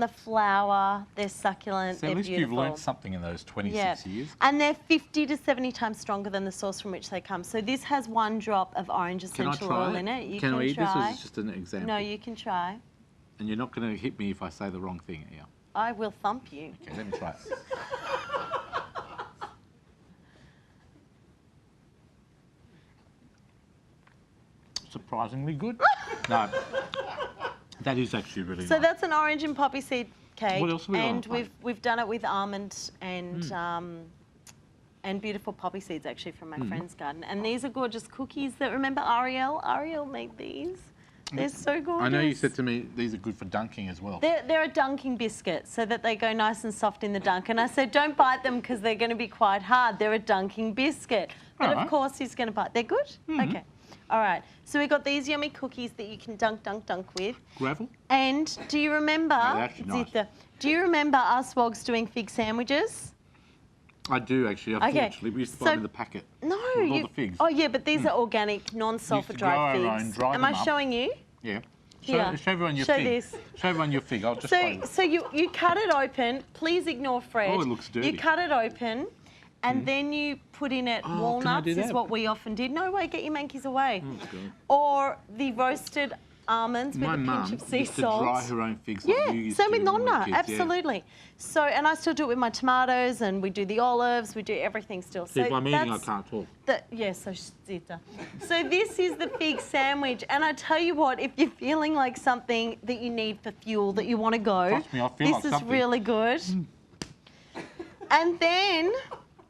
flower. They're succulent, So they're at least beautiful. you've learned something in those 26 years. And they're 50 to 70 times stronger than the source from which they come. So this has 1 drop of orange Can I essential try oil it? in it. You can I eat this, or try. is it just an example? No, you can try. And you're not going to hit me if I say the wrong thing here. I will thump you. Okay, let me try it. Surprisingly good. No, that is actually really So nice. that's an orange and poppy seed cake. What else have we got? And we've done it with almond and beautiful poppy seeds actually from my friend's garden. And these are gorgeous cookies that, remember Ariel? Ariel made these. They're so gorgeous. I know you said to me these are good for dunking as well. They're a dunking biscuit so that they go nice and soft in the dunk. And I said, don't bite them because they're going to be quite hard. They're a dunking biscuit. But Alright. of course he's going to bite. They're good? Okay. All right. So we've got these yummy cookies that you can dunk with. Gravel? And do you remember, they're actually nice. Zitha, do you remember us wogs doing fig sandwiches? I do actually, unfortunately. We used to buy them in the packet. No. With all the figs. Oh, yeah, but these are organic, non-sulfur dried grow our figs. own, dry Am them I up. showing you? Yeah. Here. Show everyone your Show fig. this. Show everyone your fig. I'll just show So you cut it open. Please ignore Fred. Oh, it looks dirty. You cut it open, and then you put in it Oh, can I walnuts do is that? what we often did. No way, get your mankies away. Oh, that's good. Or the roasted almonds with My a pinch mum of sea used to salt. dry her own figs like Yeah, you used same to with when we were Nonna, kids, yeah. absolutely. So, and I still do it with my tomatoes, and we do the olives, we do everything still. See, So if I'm eating, I that's can't talk. So this is the fig sandwich, and I tell you what, if you're feeling like something that you need for fuel, that you want to go, Trust me, I feel this like is something. really good. And then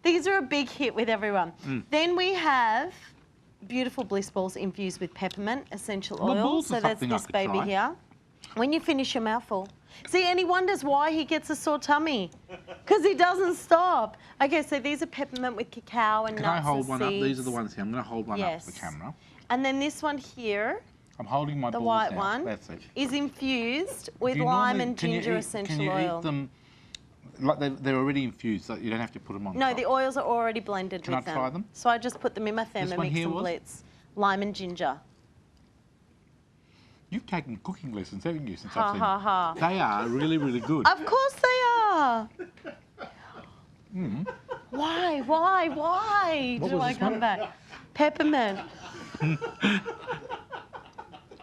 these are a big hit with everyone. Then we have beautiful bliss balls infused with peppermint essential Well, oil. balls So are that's something I this could baby try. here. When you finish your mouthful. See, and he wonders why he gets a sore tummy. Because he doesn't stop. Okay, so these are peppermint with cacao and Can nuts I hold and one up? These seeds. are the ones here. I'm going to hold one up for the Yes. camera. And then this one here, I'm holding my the balls white now. one, That's it. is infused with Do you lime normally- and can you ginger eat- essential Can you oil. eat them like they're already infused, so you don't have to put them on No, top? the oils are already blended Can with I them. try them? So I just put them in my This one Thermomix here and was? blitz. Lime and ginger. You've taken cooking lessons, haven't you, since Ha I've seen ha you? ha. They are really, really good. Of course they are. Why? What do was I this come one? back? Peppermint.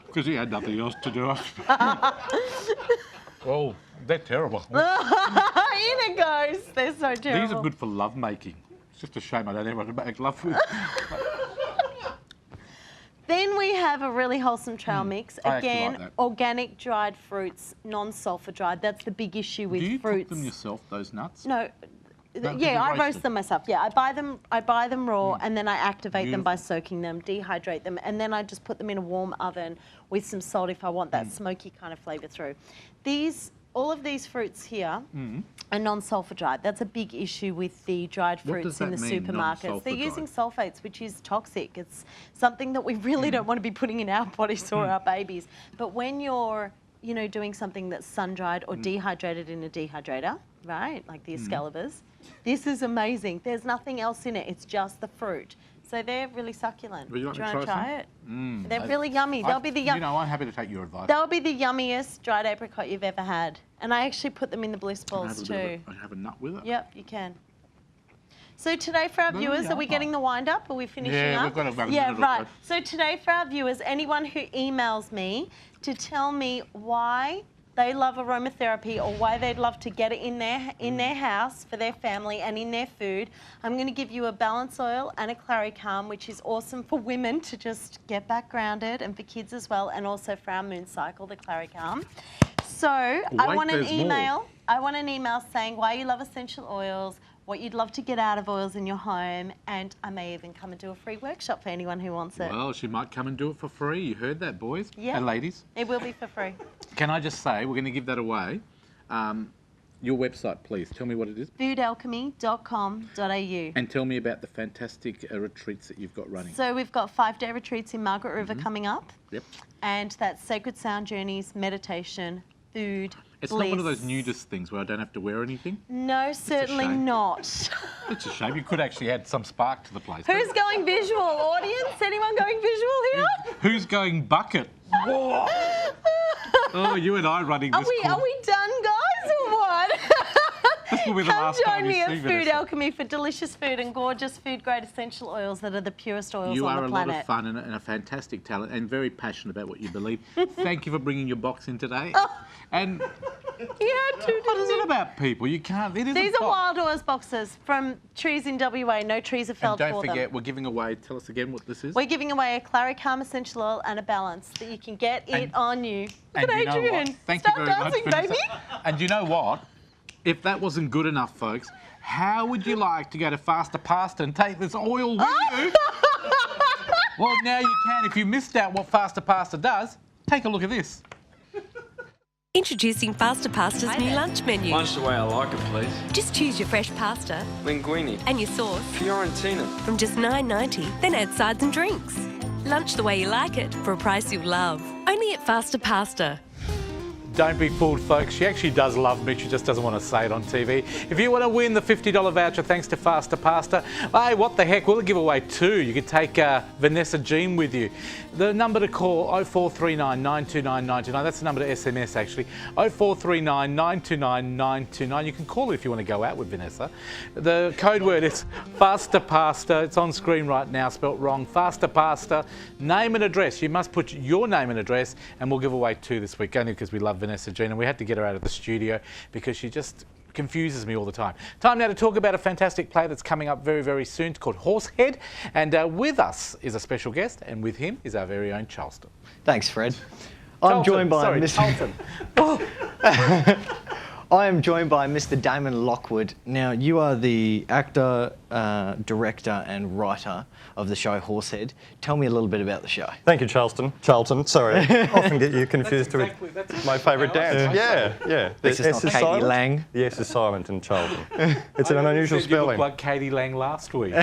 Because he had nothing else to do. Oh, they're terrible. In it goes. They're so terrible. These are good for love making. It's just a shame I don't ever want to make love with. Then we have a really wholesome trail mix. I actually Again, like that. organic dried fruits, non-sulfur dried. That's the big issue with Do you fruits. cook them yourself, those nuts? No. No, 'cause Yeah, you I roast roast them myself. Yeah, I buy them raw and then I activate them Beautiful. by soaking them, dehydrate them, and then I just put them in a warm oven with some salt if I want that smoky kind of flavour through. All of these fruits here are non-sulfur dried. That's a big issue with the dried What fruits does in the that mean, supermarkets. They're non-sulfur using dried? sulfates, which is toxic. It's something that we really don't want to be putting in our bodies or our babies. But when you're doing something that's sun-dried or dehydrated in a dehydrator, right, like the Excaliburs, this is amazing. There's nothing else in it. It's just the fruit. So they're really succulent. Would you like Do to you want to try try some? it? They're really yummy. They'll be the I'm happy to take your advice. They'll be the yummiest dried apricot you've ever had. And I actually put them in the bliss Can I balls have a too. bit of I have a nut with it. Yep, you can. So today for our There viewers, we are we are. getting the wind up? Are we finishing Yeah, up? we've got about a Yeah, minute or right. so. So today for our viewers, anyone who emails me to tell me why they love aromatherapy or why they'd love to get it in their house for their family and in their food, I'm going to give you a balance oil and a Claricalm, which is awesome for women to just get back grounded, and for kids as well, and also for our moon cycle, the Claricalm. So I wait, want an there's more. email. I want an email saying why you love essential oils, what you'd love to get out of oils in your home, and I may even come and do a free workshop for anyone who wants it. Well, she might come and do it for free. You heard that, boys Yeah. and ladies. It will be for free. Can I just say, we're going to give that away. Your website, please. Tell me what it is. Foodalchemy.com.au. And tell me about the fantastic retreats that you've got running. So we've got 5-day retreats in Margaret River coming up, Yep. and that's sacred sound journeys, meditation, food, It's bliss. not one of those nudist things where I don't have to wear anything. No, certainly shame. not. It's a shame. You could actually add some spark to the place. Who's going visual? Audience? Anyone going visual here? Who's going bucket? Oh, you and I running this Are we done, guys, or what? This will be the Come last time join me you at see Food Vanessa. Alchemy for delicious food and gorgeous food-grade essential oils that are the purest oils You on are the a planet. lot of fun and a fantastic talent and very passionate about what you believe. Thank you for bringing your box in today. And what is it about people? You can't... It is These a are box. wild oils boxes from trees in WA. No trees are felled And don't for forget, them. we're giving away... Tell us again what this is. We're giving away a Claricalm essential oil and a balance that you can get it on you. Look And at you know what? Adrian. Thank Start you very dancing, much, Vanessa. baby. And you know what? If that wasn't good enough, folks, how would you like to go to Fasta Pasta and take this oil with you? Well, now you can. If you missed out what Fasta Pasta does, take a look at this. Introducing Fasta Pasta's new lunch menu. Lunch the way I like it, please. Just choose your fresh pasta Linguine. and your sauce Fiorentina. from just $9.90, then add sides and drinks. Lunch the way you like it for a price you'll love. Only at Fasta Pasta. Don't be fooled, folks. She actually does love me. She just doesn't want to say it on TV. If you want to win the $50 voucher thanks to Fasta Pasta, hey, what the heck, we'll give away 2. You could take Vanessa Jean with you. The number to call, 0439 929 929. That's the number to SMS, actually. 0439 929 929. You can call it if you want to go out with Vanessa. The code word is Fasta Pasta. It's on screen right now, spelt wrong. Fasta Pasta. Name and address. You must put your name and address, and we'll give away 2 this week, only because we love Vanessa Jean, and we had to get her out of the studio because she just confuses me all the time. Time now to talk about a fantastic play that's coming up very, very soon. It's called Horsehead, and with us is a special guest, and with him is our very own Charlton. Thanks, Fred. I'm joined by Charlton. I am joined by Mr. Damon Lockwood. Now, you are the actor, director and writer of the show Horsehead. Tell me a little bit about the show. Thank you, Charlton. Sorry. I often get you confused with my favourite dance. Yeah. This is not Katie Lang. The S is silent in Charlton. It's an unusual spelling. You looked like Katie Lang last week.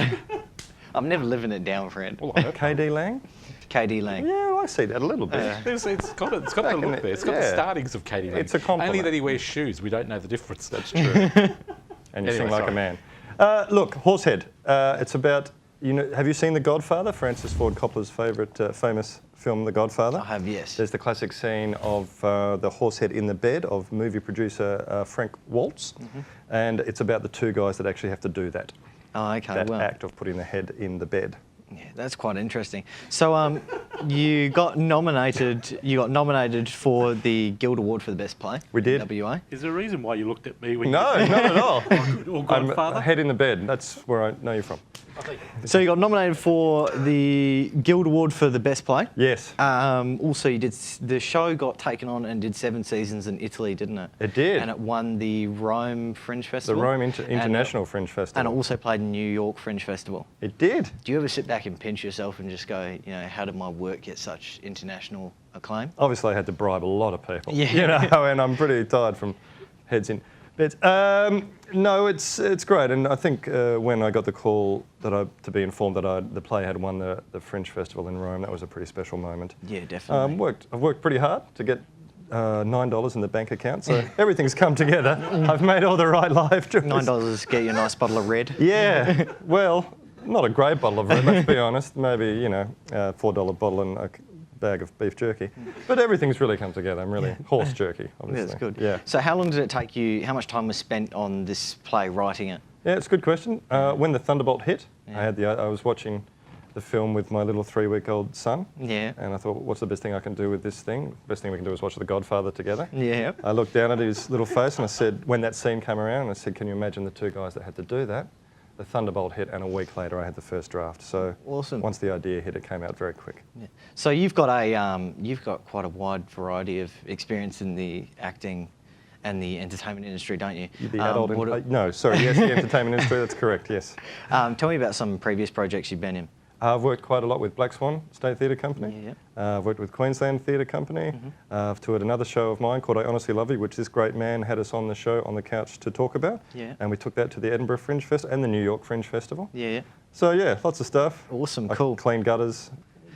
I'm never living it down, Fred. KD Lang? KD Lang. Yeah, I see that a little bit. It's got the look there. It's got the startings of Katie Lang. It's a compliment. Only that he wears shoes. We don't know the difference. That's true. And you sing like a man. Look, Horsehead. It's about, have you seen The Godfather? Francis Ford Coppola's favourite famous film, The Godfather? I have, yes. There's the classic scene of the horsehead in the bed of movie producer Frank Waltz. And it's about the 2 guys that actually have to do that. Oh, okay. That act of putting the head in the bed. Yeah, that's quite interesting. So, you got nominated. You got nominated for the Guild Award for the best play. We did. In WA. Is there a reason why you looked at me when No, you not at all. or Godfather? I'm head in the bed. That's where I know you from. So you got nominated for the Guild Award for the best play. Yes. Also, you did. The show got taken on and did 7 seasons in Italy, didn't it? It did. And it won the Rome Fringe Festival. The Rome International Fringe Festival. And it also played in New York Fringe Festival. It did. Do you ever sit back and pinch yourself and just go, how did my work get such international acclaim? Obviously, I had to bribe a lot of people. Yeah. And I'm pretty tired from heads in beds. No, it's great. And I think when I got the call to be informed that the play had won the Fringe Festival in Rome, that was a pretty special moment. Yeah, definitely. I've worked pretty hard to get $9 in the bank account, so everything's come together. I've made all the right life choices. $9 get you a nice bottle of red. Yeah, well, not a great bottle of red, let's be honest. Maybe, a $4 bottle and a bag of beef jerky. But everything's really come together. I'm really horse jerky, obviously. Yeah, that's good. Yeah. So how long did it take you, how much time was spent on this play, writing it? Yeah, it's a good question. When the Thunderbolt hit, I was watching the film with my little 3-week-old son. Yeah. And I thought, what's the best thing I can do with this thing? The best thing we can do is watch The Godfather together. Yeah. I looked down at his little face and I said, when that scene came around, I said, can you imagine the 2 guys that had to do that? The Thunderbolt hit, and a week later I had the first draft. So awesome. Once the idea hit, it came out very quick. Yeah. So you've got quite a wide variety of experience in the acting and the entertainment industry, don't you? The adult no, sorry, yes, the entertainment industry, that's correct, yes. Tell me about some previous projects you've been in. I've worked quite a lot with Black Swan State Theatre Company. Yeah. I've worked with Queensland Theatre Company. I've toured another show of mine called I Honestly Love You, which this great man had us on the show, on the couch, to talk about. Yeah. And we took that to the Edinburgh Fringe Festival and the New York Fringe Festival. Yeah. So yeah, lots of stuff. Awesome, cool. Clean gutters.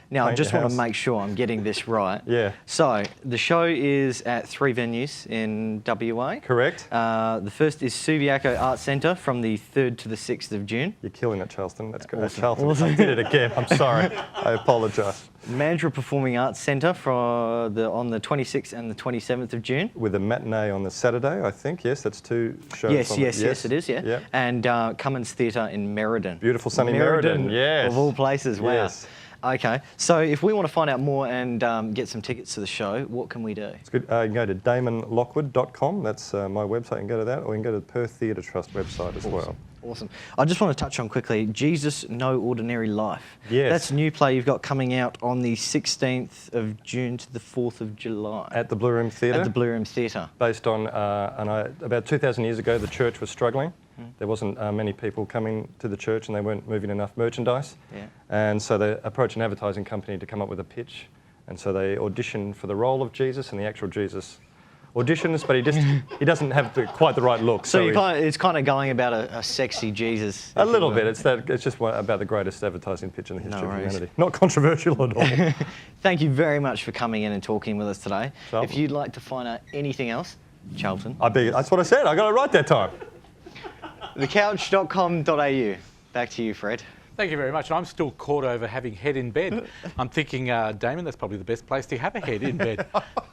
Now, I just want to make sure I'm getting this right. Yeah. So, the show is at 3 venues in WA. Correct. The first is Subiaco Arts Centre from the 3rd to the 6th of June. You're killing it, Charlton. That's good. Awesome. Charlton, I did it again. I'm sorry. I apologise. Mandurah Performing Arts Centre on the 26th and the 27th of June. With a matinee on the Saturday, I think. Yes, that's 2 shows. Yes, it is, yeah. And Cummins Theatre in Merredin. Beautiful sunny Merredin, yes. Of all places, wow. Yes. Okay, so if we want to find out more and get some tickets to the show, what can we do? It's good. You can go to damonlockwood.com. That's my website. You can go to that, or you can go to the Perth Theatre Trust website as well. Awesome. I just want to touch on quickly, Jesus, No Ordinary Life. Yes. That's a new play you've got coming out on the 16th of June to the 4th of July. At the Blue Room Theatre. At the Blue Room Theatre. Based on, about 2,000 years ago, the church was struggling. There wasn't many people coming to the church and they weren't moving enough merchandise. Yeah. And so they approached an advertising company to come up with a pitch. And so they auditioned for the role of Jesus, and the actual Jesus auditions, but he doesn't have quite the right look. So it's kind of going about a sexy Jesus. A little bit. It's just about the greatest advertising pitch in the history of humanity. Not controversial at all. Thank you very much for coming in and talking with us today. Charlton. If you'd like to find out anything else, Charlton. That's what I said. I got it right that time. thecouch.com.au. Back to you, Fred. Thank you very much. I'm still caught over having head in bed. I'm thinking, Damon, that's probably the best place to have a head in bed.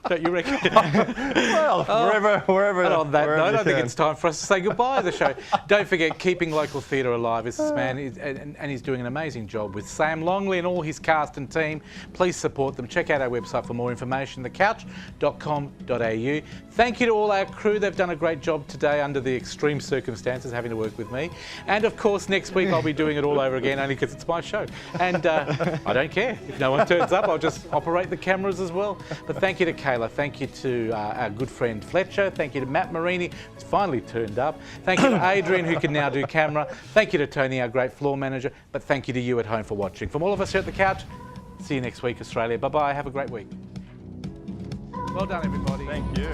Don't you reckon? Well, wherever. And on that note, I think it's time for us to say goodbye to the show. Don't forget, keeping local theatre alive is this man, and he's doing an amazing job with Sam Longley and all his cast and team. Please support them. Check out our website for more information, thecouch.com.au. Thank you to all our crew. They've done a great job today under the extreme circumstances, having to work with me. And of course, next week I'll be doing it all over again, only because it's my show. And I don't care. If no one turns up, I'll just operate the cameras as well. But thank you to Kayla. Thank you to our good friend Fletcher. Thank you to Matt Marini, who's finally turned up. Thank you to Adrian, who can now do camera. Thank you to Tony, our great floor manager. But thank you to you at home for watching. From all of us here at The Couch, see you next week, Australia. Bye-bye. Have a great week. Well done, everybody. Thank you.